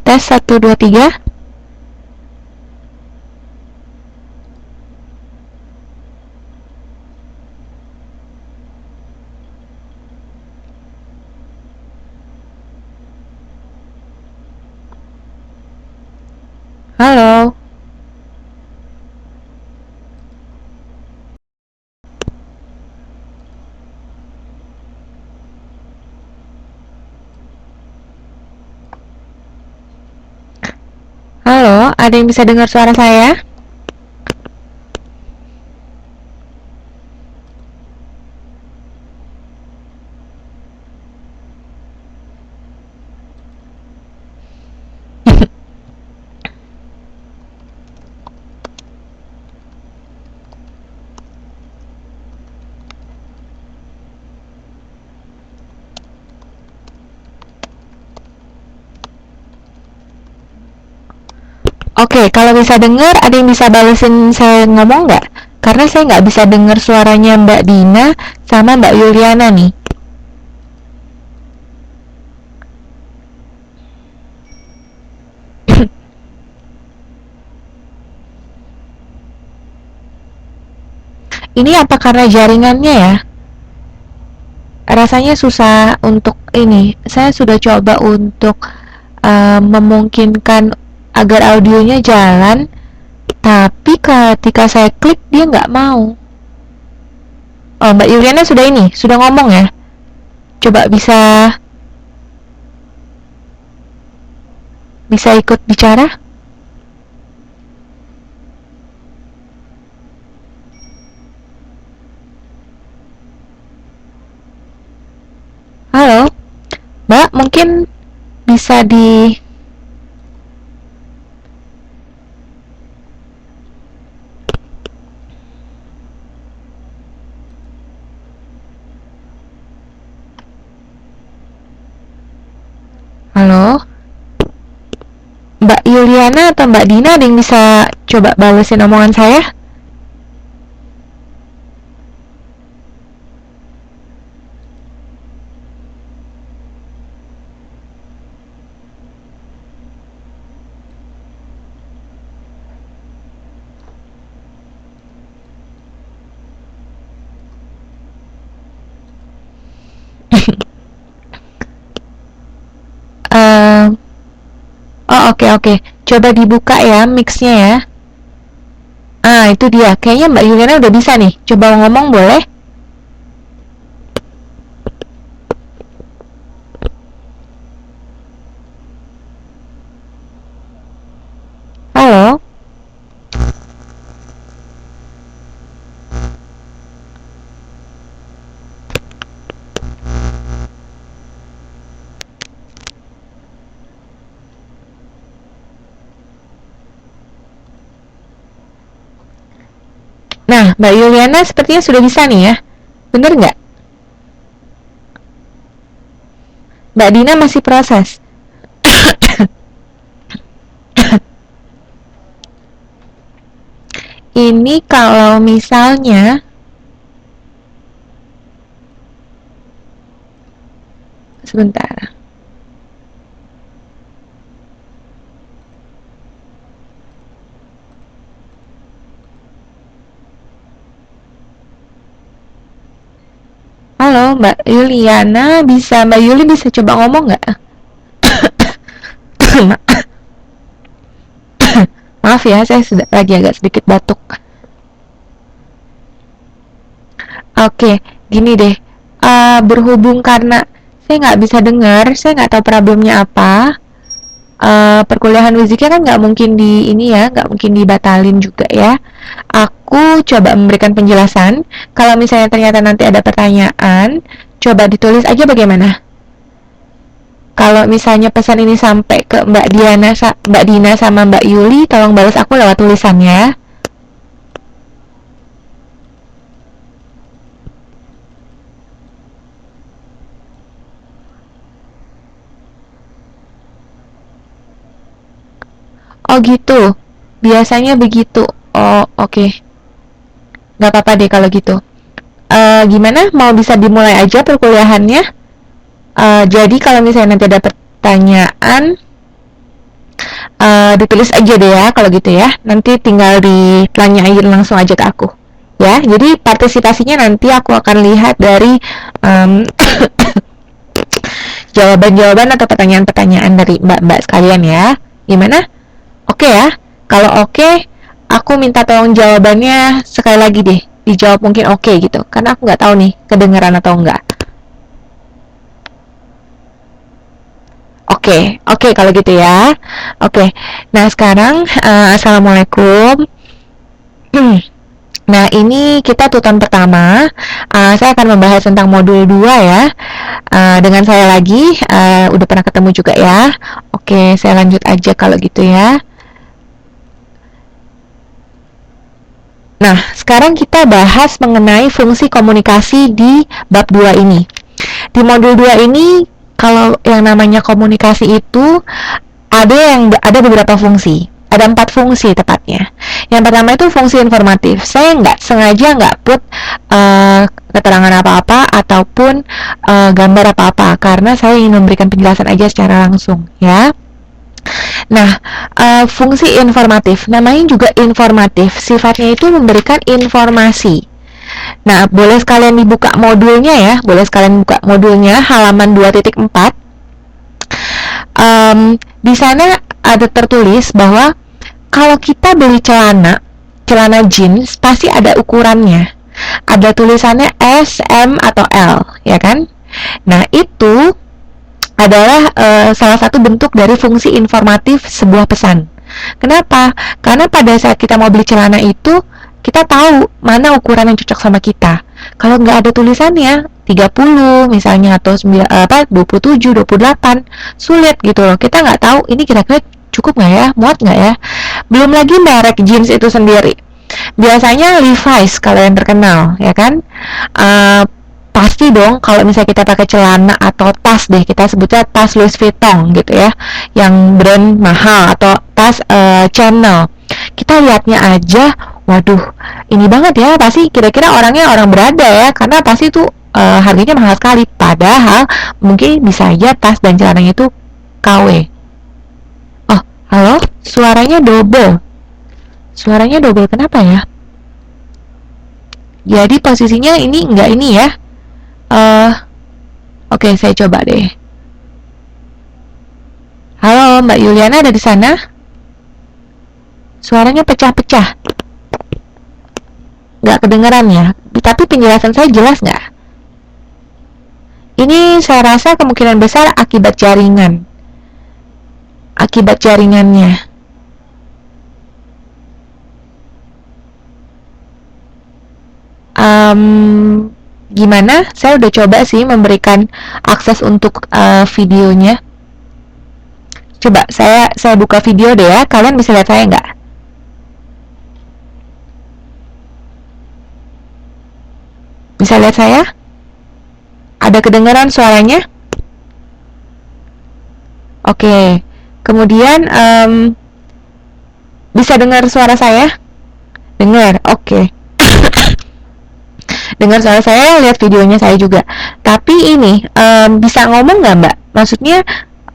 tes 1 2 3. Halo. Halo, ada yang bisa dengar suara saya? Oke, kalau bisa dengar, ada yang bisa balesin saya ngomong nggak? Karena saya nggak bisa dengar suaranya Mbak Dina sama Mbak Yuliana nih. Ini apa karena jaringannya ya? Rasanya susah untuk ini. Saya sudah coba untuk memungkinkan agar audionya jalan, tapi ketika saya klik dia nggak mau. Oh, Mbak Yuliana sudah ini, sudah ngomong ya? Coba bisa ikut bicara? Halo, Mbak, mungkin bisa di... Halo, Mbak Yuliana atau Mbak Dina ada yang bisa coba balesin omongan saya? Eh, oh, oke. Coba dibuka ya mix-nya ya. Ah, itu dia. Kayaknya Mbak Yuliana udah bisa nih. Coba ngomong boleh? Halo? Nah, Mbak Yuliana sepertinya sudah bisa nih ya. Bener nggak? Mbak Dina masih proses. Ini kalau misalnya... Sebentar. Halo, Mbak Yuli bisa coba ngomong nggak? Maaf ya, saya sudah lagi agak sedikit batuk. Oke, gini deh. Berhubung karena saya nggak bisa dengar, saya nggak tahu problemnya apa. Perkuliahan Wiziknya kan nggak mungkin di ini ya, nggak mungkin dibatalin juga ya. Aku coba memberikan penjelasan. Kalau misalnya ternyata nanti ada pertanyaan, coba ditulis aja bagaimana. Kalau misalnya pesan ini sampai ke Mbak Dina sama Mbak Yuli, tolong balas aku lewat tulisannya. Oh gitu, biasanya begitu. Oh oke, nggak apa-apa deh kalau gitu. Gimana? Mau bisa dimulai aja perkuliahannya? Jadi kalau misalnya nanti ada pertanyaan, Ditulis aja deh ya kalau gitu ya. Nanti tinggal ditanyain langsung aja ke aku. Ya, jadi partisipasinya nanti aku akan lihat dari um, jawaban-jawaban atau pertanyaan-pertanyaan dari mbak-mbak sekalian ya. Gimana? Oke ya? Kalau oke, aku minta tolong jawabannya sekali lagi deh. Dijawab mungkin oke gitu. Karena aku nggak tahu nih kedengeran atau enggak. Oke, kalau gitu ya. Oke. Nah, sekarang assalamualaikum. Nah, ini kita tutorial pertama. Saya akan membahas tentang modul 2 ya. Dengan saya lagi, udah pernah ketemu juga ya. Oke, saya lanjut aja kalau gitu ya. Nah, sekarang kita bahas mengenai fungsi komunikasi di bab 2 ini. Di modul 2 ini, kalau yang namanya komunikasi itu ada beberapa fungsi. Ada 4 fungsi tepatnya. Yang pertama itu fungsi informatif. Saya nggak put keterangan apa-apa ataupun gambar apa-apa karena saya ingin memberikan penjelasan aja secara langsung ya. Nah, fungsi informatif namanya juga informatif. Sifatnya itu memberikan informasi. Nah, boleh sekalian dibuka modulnya ya. Boleh sekalian buka modulnya halaman 2.4. Di sana ada tertulis bahwa kalau kita beli celana jeans pasti ada ukurannya. Ada tulisannya S, M, atau L, ya kan? Nah, itu adalah salah satu bentuk dari fungsi informatif sebuah pesan. Kenapa? Karena pada saat kita mau beli celana itu, kita tahu mana ukuran yang cocok sama kita. Kalau nggak ada tulisannya, 30 misalnya atau 27, 28, sulit gitu loh. Kita nggak tahu ini kira-kira cukup nggak ya, muat nggak ya. Belum lagi merek jeans itu sendiri. Biasanya Levi's kalau yang terkenal, ya kan. Pasti dong kalau misalnya kita pakai celana atau tas deh, kita sebutnya tas Louis Vuitton gitu ya, yang brand mahal, atau tas Chanel. Kita lihatnya aja, waduh, ini banget ya, pasti kira-kira orangnya orang berada ya, karena pasti tuh harganya mahal sekali. Padahal mungkin bisa aja tas dan celananya itu KW. Oh, halo, suaranya double. Suaranya double kenapa ya? Jadi posisinya ini enggak ini ya. Oke, saya coba deh. Halo, Mbak Yuliana ada di sana? Suaranya pecah-pecah. Nggak kedengeran ya. Tapi penjelasan saya jelas nggak? Ini saya rasa kemungkinan besar akibat jaringan. Akibat jaringannya. Gimana? Saya udah coba sih memberikan akses untuk videonya. Coba saya buka video deh ya. Kalian bisa lihat saya nggak? Bisa lihat saya? Ada kedengaran suaranya? Oke. Kemudian bisa dengar suara saya? Dengar. Oke. Dengar suara saya, lihat videonya saya juga. Tapi ini bisa ngomong nggak Mbak? Maksudnya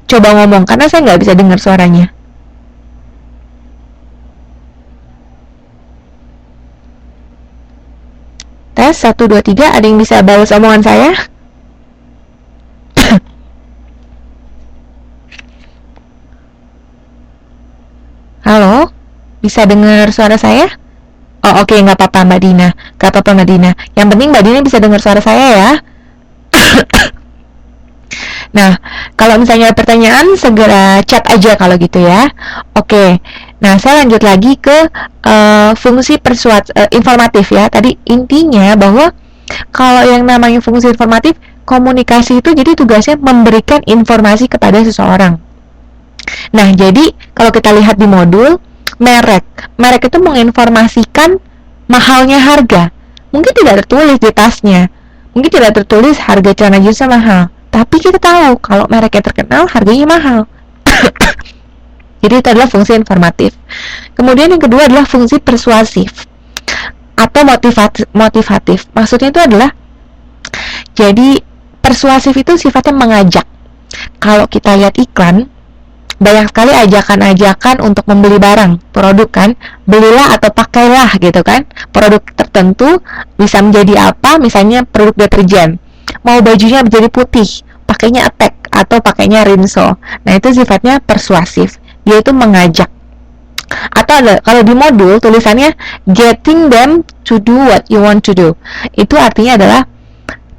coba ngomong karena saya nggak bisa dengar suaranya. Tes 1, 2, 3. Ada yang bisa balas omongan saya? Halo? Bisa dengar suara saya? Oh oke, nggak apa-apa Mbak Dina. Nggak apa-apa Mbak Dina. Yang penting Mbak Dina bisa dengar suara saya ya. Nah, kalau misalnya ada pertanyaan, segera chat aja kalau gitu ya. Oke. Nah, saya lanjut lagi ke fungsi informatif ya. Tadi intinya bahwa kalau yang namanya fungsi informatif, komunikasi itu jadi tugasnya memberikan informasi kepada seseorang. Nah, jadi kalau kita lihat di modul, merek itu menginformasikan mahalnya harga. Mungkin tidak tertulis di tasnya, mungkin tidak tertulis harga celana jeansnya mahal, tapi kita tahu kalau mereknya terkenal harganya mahal. Jadi itu adalah fungsi informatif. Kemudian yang kedua adalah fungsi persuasif atau motivatif. Maksudnya itu adalah, jadi persuasif itu sifatnya mengajak. Kalau kita lihat iklan, banyak sekali ajakan-ajakan untuk membeli barang, produk kan, belilah atau pakailah gitu kan, produk tertentu bisa menjadi apa, misalnya produk deterjen, mau bajunya menjadi putih, pakainya Attack atau pakainya Rinso. Nah itu sifatnya persuasif, dia itu mengajak. Atau ada, kalau di modul tulisannya getting them to do what you want to do, itu artinya adalah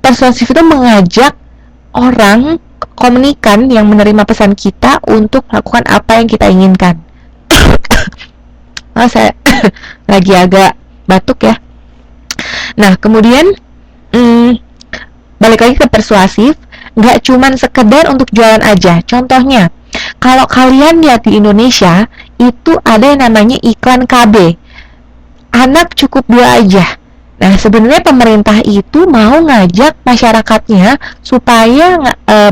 persuasif itu mengajak orang komunikan yang menerima pesan kita untuk melakukan apa yang kita inginkan. Oh, saya lagi agak batuk ya. Nah, kemudian balik lagi ke persuasif, nggak cuman sekedar untuk jualan aja. Contohnya, kalau kalian lihat di Indonesia, itu ada yang namanya iklan KB. Anak cukup 2 aja. Nah, sebenarnya pemerintah itu mau ngajak masyarakatnya supaya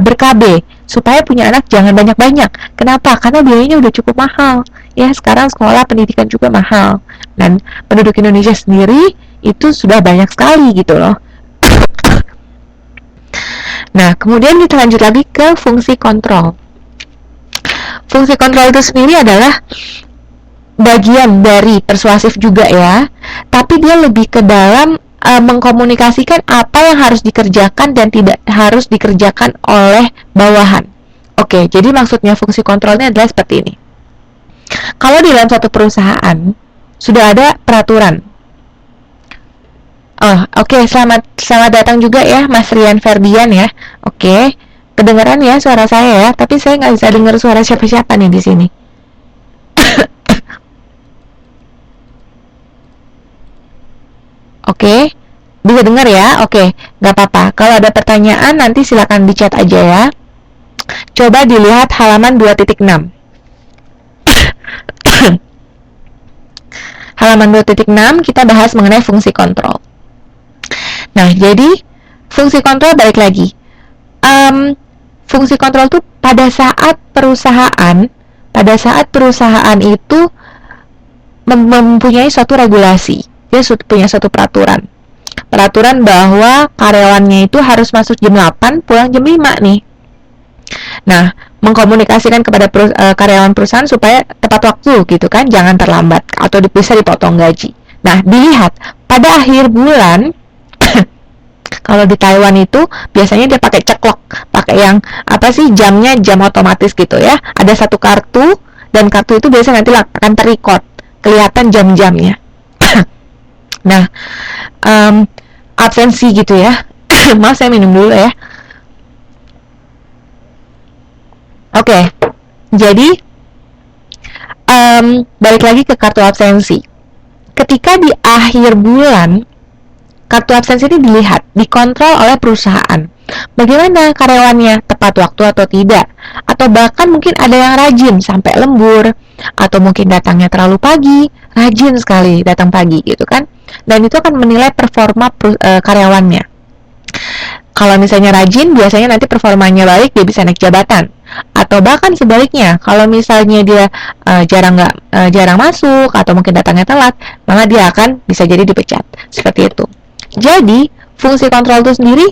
ber-KB, supaya punya anak jangan banyak-banyak. Kenapa? Karena biayanya udah cukup mahal. Ya, sekarang sekolah pendidikan juga mahal. Dan penduduk Indonesia sendiri itu sudah banyak sekali gitu loh. Nah, kemudian kita lanjut lagi ke fungsi kontrol. Fungsi kontrol itu sendiri adalah bagian dari persuasif juga ya, tapi dia lebih ke dalam mengkomunikasikan apa yang harus dikerjakan dan tidak harus dikerjakan oleh bawahan. Oke, jadi maksudnya fungsi kontrolnya adalah seperti ini. Kalau di dalam suatu perusahaan sudah ada peraturan. Oh, oke, selamat datang juga ya Mas Rian Ferdian ya. Oke, kedengaran ya suara saya ya, tapi saya nggak bisa dengar suara siapa-siapa nih di sini. Oke, bisa dengar ya? Oke, nggak apa-apa. Kalau ada pertanyaan nanti silakan di chat aja ya. Coba dilihat halaman 2.6. Halaman 2.6 kita bahas mengenai fungsi kontrol. Nah, jadi fungsi kontrol balik lagi. Fungsi kontrol itu pada saat perusahaan itu mempunyai suatu regulasi. Dia punya suatu peraturan bahwa karyawannya itu harus masuk jam 8, pulang jam 5 nih. Nah, mengkomunikasikan kepada karyawan perusahaan supaya tepat waktu gitu kan, jangan terlambat atau bisa dipotong gaji. Nah, dilihat pada akhir bulan kalau di Taiwan itu biasanya dia pakai ceklok, pakai yang apa sih, jamnya jam otomatis gitu ya. Ada satu kartu dan kartu itu biasanya nanti akan terrecord, kelihatan jam-jamnya. Nah, absensi gitu ya. Maaf, saya minum dulu ya. Oke, jadi balik lagi ke kartu absensi. Ketika di akhir bulan, kartu absensi ini dilihat, dikontrol oleh perusahaan. Bagaimana karyawannya, tepat waktu atau tidak, atau bahkan mungkin ada yang rajin sampai lembur, atau mungkin datangnya terlalu pagi, rajin sekali datang pagi gitu kan. Dan itu akan menilai performa karyawannya. Kalau misalnya rajin, biasanya nanti performanya baik, dia bisa naik jabatan. Atau bahkan sebaliknya, kalau misalnya dia jarang masuk atau mungkin datangnya telat, maka dia akan bisa jadi dipecat. Seperti itu. Jadi, fungsi kontrol itu sendiri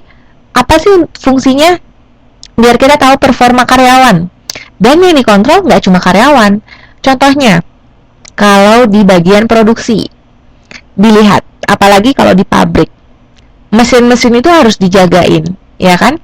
apa sih fungsinya? Biar kita tahu performa karyawan. Dan yang dikontrol nggak cuma karyawan. Contohnya, kalau di bagian produksi, dilihat, apalagi kalau di pabrik, mesin-mesin itu harus dijagain, ya kan?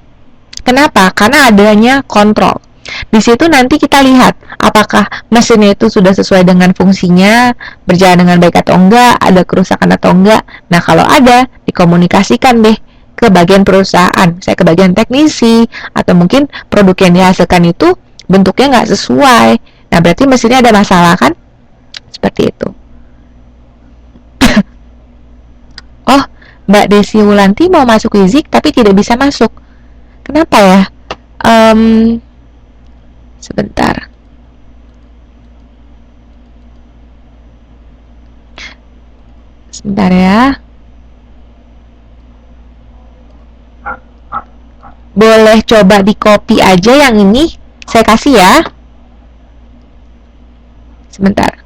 Kenapa? Karena adanya kontrol. Di situ nanti kita lihat apakah mesinnya itu sudah sesuai dengan fungsinya, berjalan dengan baik atau enggak, ada kerusakan atau enggak. Nah, kalau ada, dikomunikasikan deh ke bagian perusahaan, saya ke bagian teknisi, atau mungkin produk yang dihasilkan itu bentuknya nggak sesuai. Nah, berarti mesinnya ada masalah kan? Seperti itu. Oh, Mbak Desi Wulanti mau masuk Wizik tapi tidak bisa masuk. Kenapa ya? Sebentar. Sebentar ya. Boleh coba di copy aja yang ini. Saya kasih ya. Sebentar.